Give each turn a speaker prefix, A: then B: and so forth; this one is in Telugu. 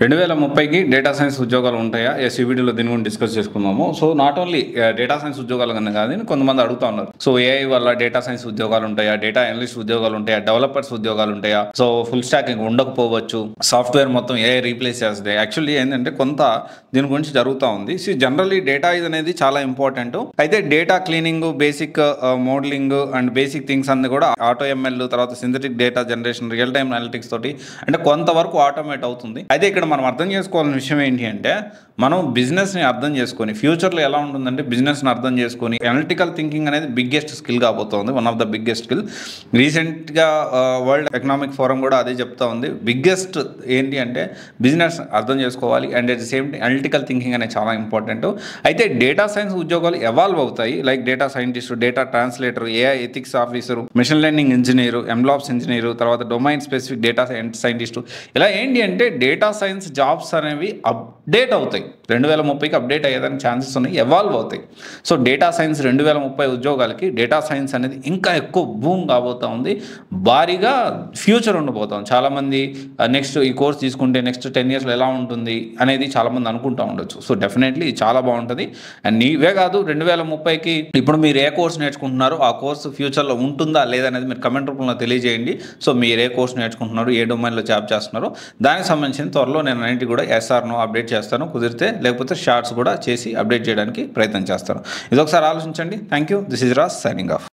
A: 2030కి డేటా సైన్స్ ఉద్యోగాలు ఉంటాయా? ఎస్, ఈ వీడియోలో దీని గురించి డిస్కస్ చేసుకుందాము. So not only data science ఉద్యోగాలు కన్నా కాదు, కొంతమంది అడుగుతా ఉన్నారు. సో ఏఐ వల్ల డేటా సైన్స్ ఉద్యోగాలు ఉంటాయా, డేటా అనలిస్ట్ ఉద్యోగాలు ఉంటాయా, డెవలపర్స్ ఉద్యోగాలు ఉంటాయా, సో ఫుల్ స్టాక్ ఉండకపోవచ్చు, సాఫ్ట్వేర్ మొత్తం ఏఐ రీప్లేస్ చేస్తుంది. యాక్చువల్లీ ఏంటంటే కొంత దీని గురించి జరుగుతూ ఉంది. సో జనరల్లీ డేటా అనేది చాలా ఇంపార్టెంట్. అయితే data cleaning, basic modelling and basic things అన్ని కూడా ఆటో ఎంఎల్, తర్వాత synthetic data generation, real time analytics తోటి అంటే కొంతవరకు ఆటోమేట్ అవుతుంది. అయితే ఇక్కడ మనం అర్థం చేసుకోవాల్సిన విషయం ఏంటి అంటే, మనం బిజినెస్ని అర్థం చేసుకొని ఫ్యూచర్లో ఎలా ఉంటుందంటే బిజినెస్ని అర్థం చేసుకొని అనలిటికల్ థింకింగ్ అనేది బిగ్గెస్ట్ స్కిల్ కాబోతోంది. One of the biggest skill. రీసెంట్గా వరల్డ్ ఎకనామిక్ ఫోరం కూడా అదే చెప్తా ఉంది. బిగ్గెస్ట్ ఏంటి అంటే బిజినెస్ అర్థం చేసుకోవాలి and at the same time analytical thinking అనేది చాలా ఇంపార్టెంట్. అయితే డేటా సైన్స్ ఉద్యోగాలు ఎవాల్వ్ అవుతాయి. Like data scientist, data translator, AI ethics officer, machine learning engineer, MLOps engineer, తర్వాత డొమైన్ స్పెసిఫిక్ డేటా సైంటిస్టు, ఇలా ఏంటి అంటే డేటా సైన్స్ జాబ్స్ అనేవి అప్డేట్ అవుతాయి. 2030కి అప్డేట్ అయ్యేదానికి ఛాన్సెస్ ఉన్నాయి, ఎవాల్వ్ అవుతాయి. సో డేటా సైన్స్ 2030 ఉద్యోగాలకి డేటా సైన్స్ అనేది ఇంకా ఎక్కువ బూమ్ కాబోతూ ఉంది. భారీగా ఫ్యూచర్ ఉండబోతాం. చాలామంది నెక్స్ట్ ఈ కోర్స్ తీసుకుంటే నెక్స్ట్ 10 yearsలో ఎలా ఉంటుంది అనేది చాలామంది అనుకుంటూ ఉండొచ్చు. సో డెఫినెట్లీ చాలా బాగుంటుంది. అండ్ ఇవే కాదు, 2030కి ఇప్పుడు మీరు ఏ కోర్స్ నేర్చుకుంటున్నారో ఆ కోర్సు ఫ్యూచర్లో ఉంటుందా లేదా అనేది మీరు కమెంట్ రూపంలో తెలియజేయండి. సో మీరు ఏ కోర్స్ నేర్చుకుంటున్నారు, ఏ డొమైన్లో జాబ్ చేస్తున్నారు, దానికి సంబంధించిన త్వరలో నేను అన్నింటి కూడా ఎస్ఆర్నో అప్డేట్ చేస్తాను. కుదిరితే లేకపోతే షార్ట్స్ కూడా చేసి అప్డేట్ చేయడానికి ప్రయత్నం చేస్తాను. ఇది ఒకసారి ఆలోచించండి. Thank you. This is Raj signing off.